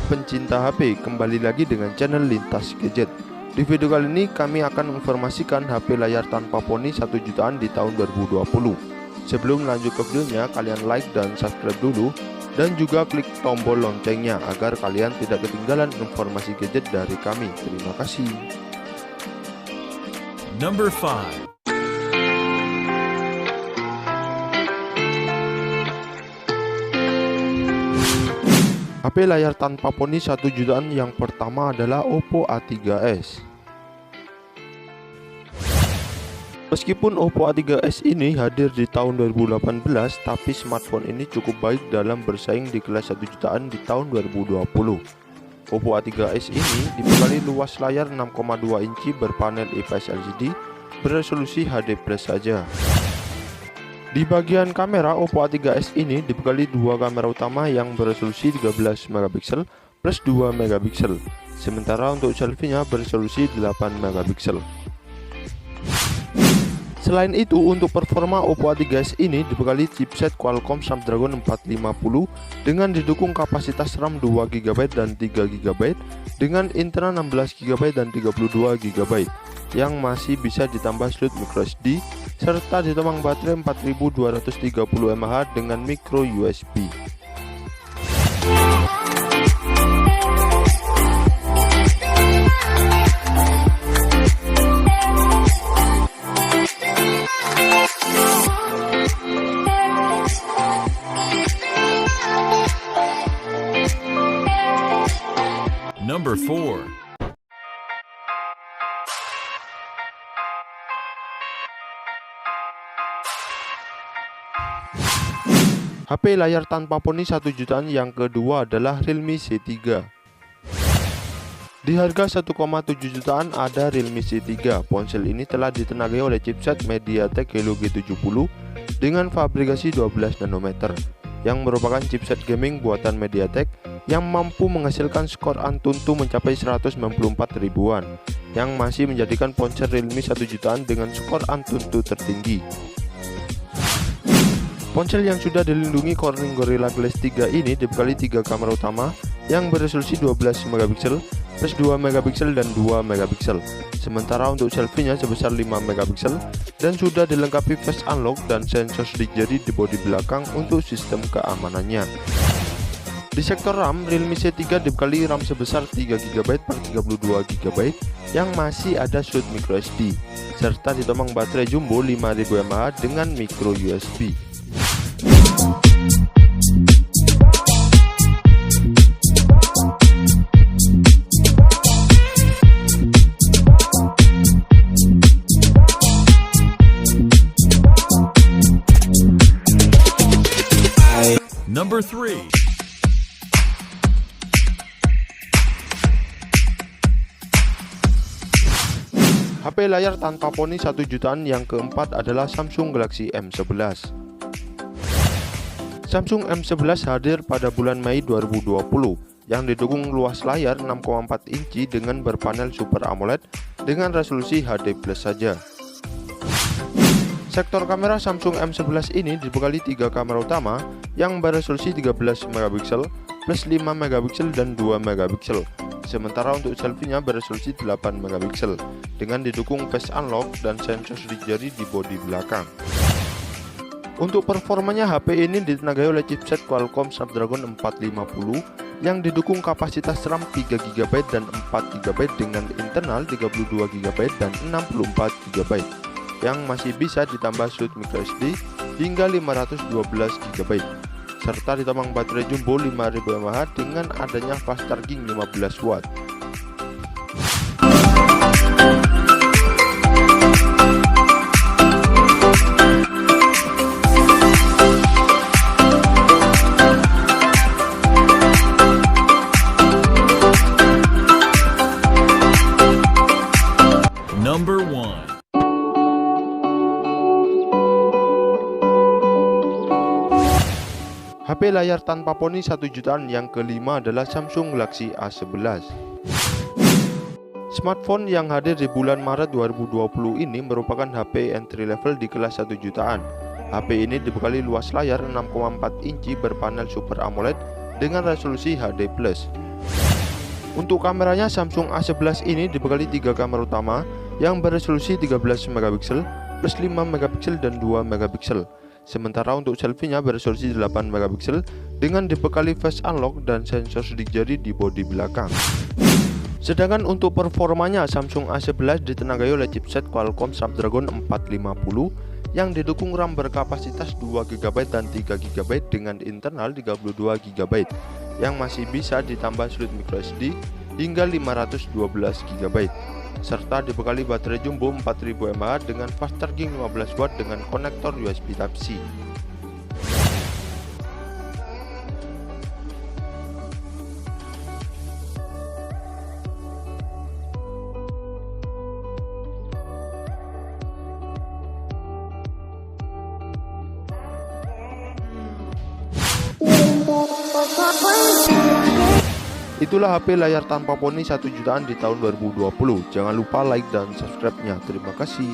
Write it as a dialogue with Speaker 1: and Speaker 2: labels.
Speaker 1: pencinta HP, kembali lagi dengan channel Lintas Gadget. Di video kali ini kami akan menginformasikan HP layar tanpa poni 1 jutaan di tahun 2020. Sebelum lanjut ke videonya, kalian like dan subscribe dulu, dan juga klik tombol loncengnya agar kalian tidak ketinggalan informasi gadget dari kami. Terima kasih.
Speaker 2: Number 5.
Speaker 1: HP layar tanpa poni 1 jutaan yang pertama adalah Oppo A3s. Meskipun Oppo A3s ini hadir di tahun 2018, tapi smartphone ini cukup baik dalam bersaing di kelas 1 jutaan di tahun 2020. Oppo A3s ini dibekali luas layar 6,2 inci berpanel IPS LCD beresolusi HD+ saja. Di bagian kamera, Oppo A3s ini dibekali dua kamera utama yang beresolusi 13 megapiksel plus 2 megapiksel. Sementara untuk selfie-nya beresolusi 8 megapiksel. Selain itu, untuk performa Oppo A3s ini dibekali chipset Qualcomm Snapdragon 450 dengan didukung kapasitas RAM 2GB dan 3GB dengan internal 16GB dan 32GB yang masih bisa ditambah slot microSD serta ditemang baterai 4230 mAh dengan micro USB.
Speaker 2: Number 4.
Speaker 1: HP layar tanpa poni 1 jutaan yang kedua adalah Realme C3. Di harga 1,7 jutaan ada Realme C3. Ponsel ini telah ditenagai oleh chipset MediaTek Helio G70 dengan fabrikasi 12 nanometer yang merupakan chipset gaming buatan MediaTek yang mampu menghasilkan skor Antutu mencapai 194 ribuan, yang masih menjadikan ponsel Realme 1 jutaan dengan skor Antutu tertinggi. Ponsel yang sudah dilindungi Corning Gorilla Glass 3 ini dibekali 3 kamera utama yang beresolusi 12 megapiksel plus 2 megapiksel dan 2 megapiksel. Sementara untuk selfie-nya sebesar 5 megapiksel dan sudah dilengkapi face unlock dan sensor sidik jari di bodi belakang untuk sistem keamanannya. Di sektor RAM, Realme C3 dibekali RAM sebesar 3GB per 32GB yang masih ada slot microSD serta ditemang baterai jumbo 5000 mAh dengan micro USB.
Speaker 2: Number 3.
Speaker 1: HP layar tanpa poni 1 jutaan yang keempat adalah Samsung Galaxy M11. Samsung M11 hadir pada bulan Mei 2020 yang didukung luas layar 6,4 inci dengan berpanel Super AMOLED dengan resolusi HD+ saja. Sektor kamera Samsung M11 ini dibekali 3 kamera utama yang beresolusi 13 megapiksel plus 5 megapiksel dan 2 megapiksel. Sementara untuk selfie-nya beresolusi 8 megapiksel dengan didukung face unlock dan sensor sidik jari di bodi belakang. Untuk performanya, HP ini ditenagai oleh chipset Qualcomm Snapdragon 450 yang didukung kapasitas RAM 3GB dan 4GB dengan internal 32GB dan 64GB yang masih bisa ditambah slot microSD hingga 512GB serta ditemang baterai jumbo 5000 mAh dengan adanya fast charging 15 watt.
Speaker 2: Number 1.
Speaker 1: HP layar tanpa poni 1 jutaan yang kelima adalah Samsung Galaxy A11. Smartphone yang hadir di bulan Maret 2020 ini merupakan HP entry level di kelas 1 jutaan. HP ini dibekali luas layar 6,4 inci berpanel Super AMOLED dengan resolusi HD+. Untuk kameranya, Samsung A11 ini dibekali 3 kamera utama yang beresolusi 13 megapiksel plus 5 megapiksel dan 2 megapiksel. Sementara untuk selfie-nya beresolusi 8 megapiksel dengan dibekali face unlock dan sensor sidik jari di bodi belakang. Sedangkan untuk performanya, Samsung A11 ditenagai oleh chipset Qualcomm Snapdragon 450 yang didukung RAM berkapasitas 2GB dan 3GB dengan internal 32GB yang masih bisa ditambah slot microSD hingga 512GB, serta dibekali baterai jumbo 4000 mAh dengan fast charging 15W dengan konektor USB Type-C. Itulah HP layar tanpa poni 1 jutaan di tahun 2020. Jangan lupa like dan subscribe-nya. Terima kasih.